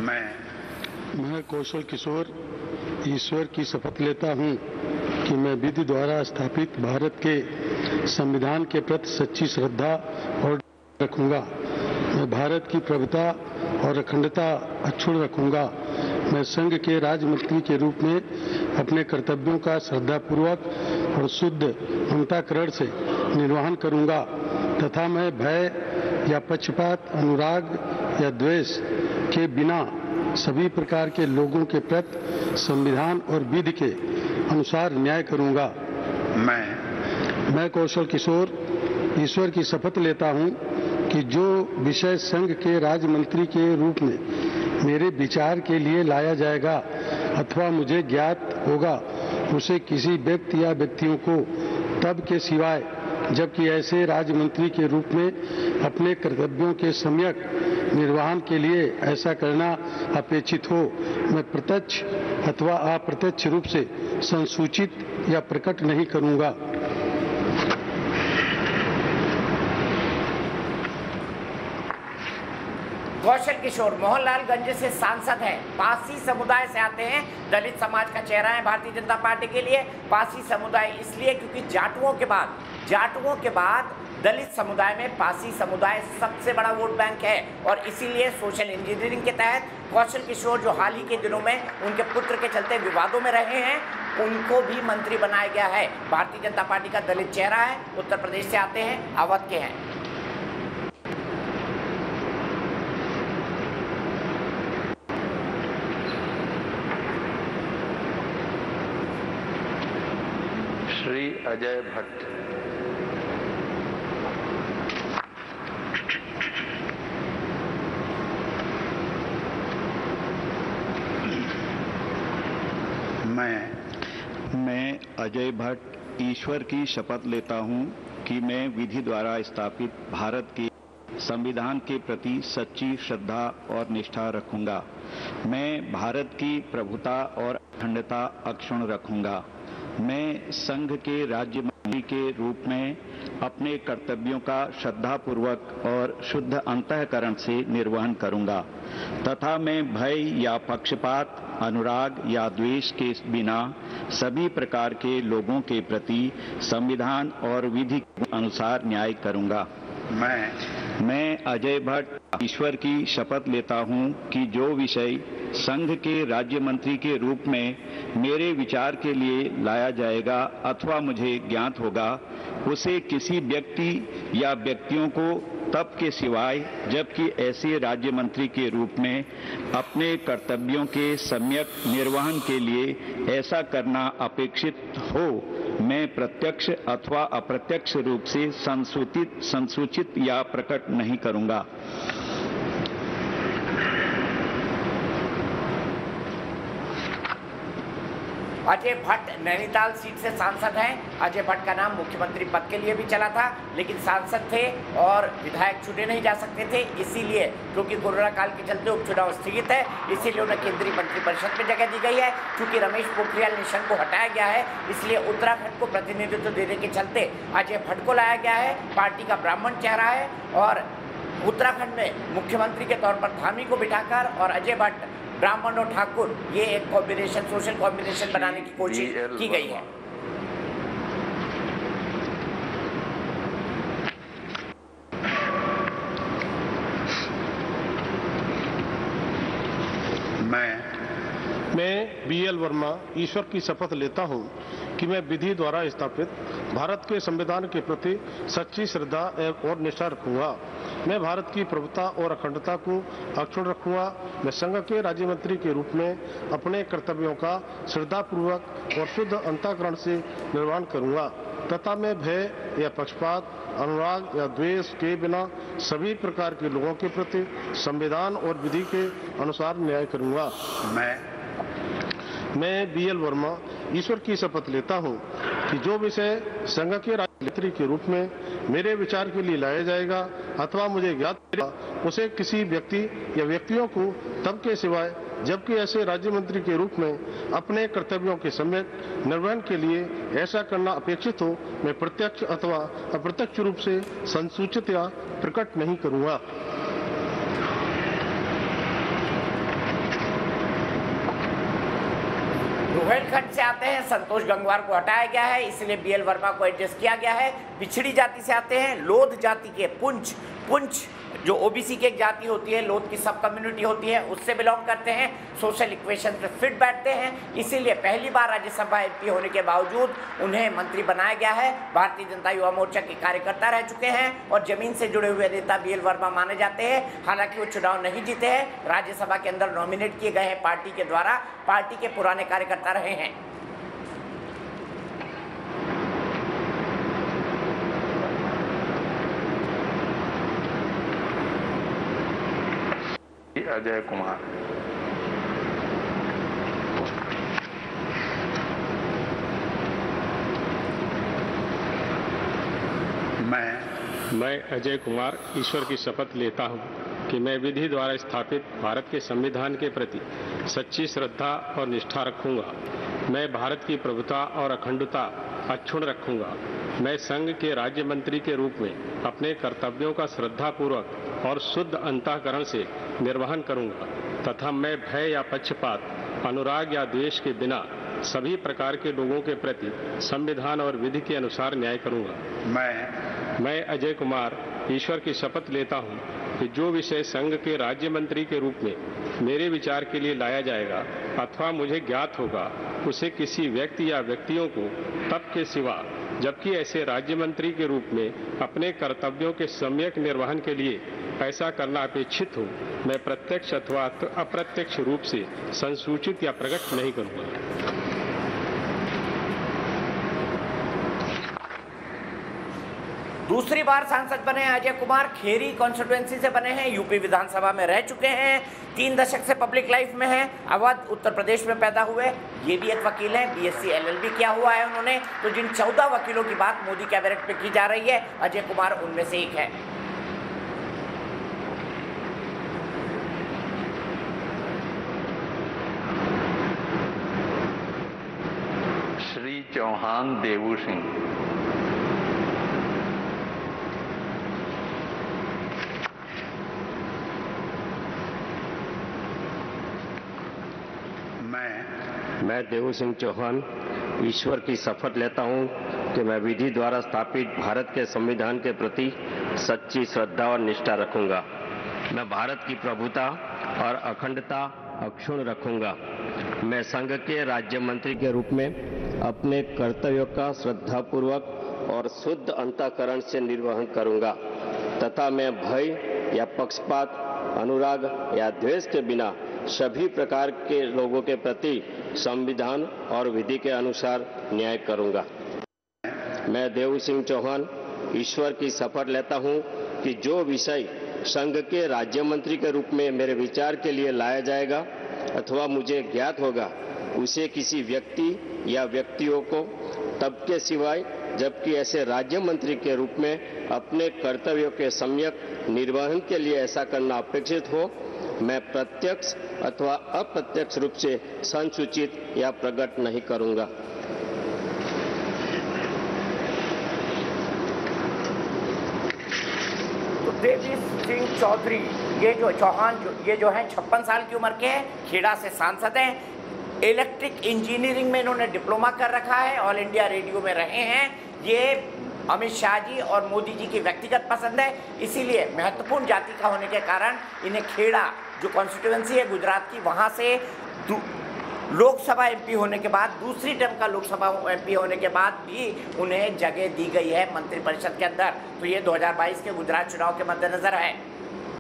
मैं कौशल किशोर ईश्वर की शपथ लेता हूं कि मैं विधि द्वारा स्थापित भारत के संविधान के प्रति सच्ची श्रद्धा और रखूंगा। मैं भारत की प्रभुता और अखंडता अक्षुण्ण रखूंगा। मैं संघ के राज्य मंत्री के रूप में अपने कर्तव्यों का श्रद्धापूर्वक और शुद्ध अंतःकरण से निर्वहन करूंगा तथा मैं भय या पक्षपात, अनुराग या द्वेष के बिना सभी प्रकार के लोगों के प्रति संविधान और विधि के अनुसार न्याय करूंगा। मैं कौशल किशोर ईश्वर की शपथ लेता हूं कि जो विषय संघ के राज्य मंत्री के रूप में मेरे विचार के लिए लाया जाएगा अथवा मुझे ज्ञात होगा, उसे किसी व्यक्ति या व्यक्तियों को तब के सिवाय जबकि ऐसे राज्य मंत्री के रूप में अपने कर्तव्यों के सम्यक निर्वहन के लिए ऐसा करना अपेक्षित हो, मैं प्रत्यक्ष अथवा अप्रत्यक्ष रूप से संसूचित या प्रकट नहीं करूंगा। कौशल किशोर मोहनलालगंज से सांसद हैं, पासी समुदाय से आते हैं, दलित समाज का चेहरा है भारतीय जनता पार्टी के लिए। पासी समुदाय इसलिए क्योंकि जाटुओं के बाद दलित समुदाय में पासी समुदाय सबसे बड़ा वोट बैंक है और इसीलिए सोशल इंजीनियरिंग के तहत कौशल किशोर जो हाल ही के दिनों में उनके पुत्र के चलते विवादों में रहे हैं, उनको भी मंत्री बनाया गया है। भारतीय जनता पार्टी का दलित चेहरा है, उत्तर प्रदेश से आते हैं, अवध के हैं। श्री अजय भट्ट। मैं अजय भट्ट ईश्वर की शपथ लेता हूं कि मैं विधि द्वारा स्थापित भारत के संविधान के प्रति सच्ची श्रद्धा और निष्ठा रखूंगा। मैं भारत की प्रभुता और अखंडता अक्षुण्ण रखूंगा। मैं संघ के राज्य मंत्री के रूप में अपने कर्तव्यों का श्रद्धापूर्वक और शुद्ध अंतःकरण से निर्वहन करूंगा तथा मैं भय या पक्षपात, अनुराग या द्वेष के बिना सभी प्रकार के लोगों के प्रति संविधान और विधि के अनुसार न्याय करूंगा। मैं अजय भट्ट ईश्वर की शपथ लेता हूं कि जो विषय संघ के राज्य मंत्री के रूप में मेरे विचार के लिए लाया जाएगा अथवा मुझे ज्ञात होगा, उसे किसी व्यक्ति या व्यक्तियों को तब के सिवाय जबकि ऐसे राज्य मंत्री के रूप में अपने कर्तव्यों के सम्यक निर्वहन के लिए ऐसा करना अपेक्षित हो, मैं प्रत्यक्ष अथवा अप्रत्यक्ष रूप से संसूचित या प्रकट नहीं करूंगा। अजय भट्ट नैनीताल सीट से सांसद हैं। अजय भट्ट का नाम मुख्यमंत्री पद के लिए भी चला था, लेकिन सांसद थे और विधायक चुने नहीं जा सकते थे, इसीलिए क्योंकि कोरोना काल के चलते उपचुनाव स्थगित है, इसीलिए उन्हें केंद्रीय मंत्रिपरिषद में जगह दी गई है। क्योंकि रमेश पोखरियाल निशंक को हटाया गया है, इसलिए उत्तराखंड को प्रतिनिधित्व देने के चलते अजय भट्ट को लाया गया है। पार्टी का ब्राह्मण चेहरा है और उत्तराखंड में मुख्यमंत्री के तौर पर धामी को बिठाकर और अजय भट्ट ब्राह्मण और ठाकुर, ये एक कॉम्बिनेशन, सोशल कॉम्बिनेशन बनाने की कोशिश की गई है। मैं BL वर्मा ईश्वर की शपथ लेता हूं कि मैं विधि द्वारा स्थापित भारत के संविधान के प्रति सच्ची श्रद्धा और निष्ठा रखूंगा। मैं भारत की प्रभुता और अखंडता को अक्षुण्ण रखूंगा। मैं संघ के राज्य मंत्री के रूप में अपने कर्तव्यों का श्रद्धापूर्वक और शुद्ध अंतःकरण से निर्वहन करूंगा तथा मैं भय या पक्षपात, अनुराग या द्वेष के बिना सभी प्रकार के लोगों के प्रति संविधान और विधि के अनुसार न्याय करूंगा। मैं BL वर्मा ईश्वर की शपथ लेता हूं कि जो विषय संघ के राज्य मंत्री के रूप में मेरे विचार के लिए लाया जाएगा अथवा मुझे ज्ञात होगा, उसे किसी व्यक्ति या व्यक्तियों को तब के सिवाय जबकि ऐसे राज्य मंत्री के रूप में अपने कर्तव्यों के सम्यक निर्वहन के लिए ऐसा करना अपेक्षित हो, मैं प्रत्यक्ष अथवा अप्रत्यक्ष रूप से संसूचित या प्रकट नहीं करूंगा। बुंदेलखंड से आते हैं, संतोष गंगवार को हटाया गया है, इसलिए बीएल वर्मा को एडजस्ट किया गया है। पिछड़ी जाति से आते हैं, लोध जाति के पुंछ जो ओबीसी की एक जाति होती है, लोध की सब कम्युनिटी होती है, उससे बिलोंग करते हैं। सोशल इक्वेशन पे फिट बैठते हैं, इसीलिए पहली बार राज्यसभा एमपी होने के बावजूद उन्हें मंत्री बनाया गया है। भारतीय जनता युवा मोर्चा के कार्यकर्ता रह चुके हैं और जमीन से जुड़े हुए नेता बीएल वर्मा माने जाते हैं। हालांकि वो चुनाव नहीं जीते हैं, राज्यसभा के अंदर नॉमिनेट किए गए हैं पार्टी के द्वारा, पार्टी के पुराने कार्यकर्ता रहे हैं। अजय कुमार। मैं अजय कुमार ईश्वर की शपथ लेता हूं कि मैं विधि द्वारा स्थापित भारत के संविधान के प्रति सच्ची श्रद्धा और निष्ठा रखूंगा। मैं भारत की प्रभुता और अखंडता अक्षुण्ण रखूंगा। मैं संघ के राज्य मंत्री के रूप में अपने कर्तव्यों का श्रद्धापूर्वक और शुद्ध अंतःकरण से निर्वहन करूंगा तथा मैं भय या पक्षपात, अनुराग या द्वेष के बिना सभी प्रकार के लोगों के प्रति संविधान और विधि के अनुसार न्याय करूंगा। मैं अजय कुमार ईश्वर की शपथ लेता हूं कि जो विषय संघ के राज्य मंत्री के रूप में मेरे विचार के लिए लाया जाएगा अथवा मुझे ज्ञात होगा, उसे किसी व्यक्ति या व्यक्तियों को तब के सिवा जबकि ऐसे राज्य मंत्री के रूप में अपने कर्तव्यों के सम्यक निर्वहन के लिए ऐसा करना अपेक्षित हो, मैं प्रत्यक्ष अथवा अप्रत्यक्ष रूप से संसूचित या प्रकट नहीं करूंगा। दूसरी बार सांसद बने हैं अजय कुमार, खेरी कॉन्स्टिट्यूएंसी से बने हैं, यूपी विधानसभा में रह चुके हैं, 3 दशक से पब्लिक लाइफ में हैं, अवध उत्तर प्रदेश में पैदा हुए। ये भी एक वकील हैं, बीएससी एलएलबी किया हुआ है उन्होंने। तो जिन 14 वकीलों की बात मोदी कैबिनेट में की जा रही है, अजय कुमार उनमें से एक है। श्री चौहान देवू सिंह। मैं देवू सिंह चौहान ईश्वर की शपथ लेता हूं कि मैं विधि द्वारा स्थापित भारत के संविधान के प्रति सच्ची श्रद्धा और निष्ठा रखूंगा। मैं भारत की प्रभुता और अखंडता अक्षुण्ण रखूंगा। मैं संघ के राज्य मंत्री के रूप में अपने कर्तव्यों का श्रद्धापूर्वक और शुद्ध अंतःकरण से निर्वहन करूंगा तथा मैं भय या पक्षपात, अनुराग या द्वेष के बिना सभी प्रकार के लोगों के प्रति संविधान और विधि के अनुसार न्याय करूंगा। मैं देवू सिंह चौहान ईश्वर की शपथ लेता हूं कि जो विषय संघ के राज्य मंत्री के रूप में मेरे विचार के लिए लाया जाएगा अथवा मुझे ज्ञात होगा, उसे किसी व्यक्ति या व्यक्तियों को तब के सिवाय जबकि ऐसे राज्य मंत्री के रूप में अपने कर्तव्यों के सम्यक निर्वहन के लिए ऐसा करना अपेक्षित हो, मैं प्रत्यक्ष अथवा अप्रत्यक्ष रूप से संसूचित या प्रकट नहीं करूंगा। तो देवी सिंह चौधरी ये जो है 56 साल की उम्र के हैं, खेड़ा से सांसद हैं, इलेक्ट्रिक इंजीनियरिंग में इन्होंने डिप्लोमा कर रखा है, ऑल इंडिया रेडियो में रहे हैं। ये अमित शाह जी और मोदी जी की व्यक्तिगत पसंद है, इसीलिए महत्वपूर्ण जाति का होने के कारण इन्हें खेड़ा जो कॉन्स्टिट्यूएंसी है गुजरात की, वहाँ से लोकसभा एमपी होने के बाद, दूसरी टर्म का लोकसभा एमपी होने के बाद भी उन्हें जगह दी गई है मंत्रिपरिषद के अंदर। तो ये 2022 के गुजरात चुनाव के मद्देनजर है।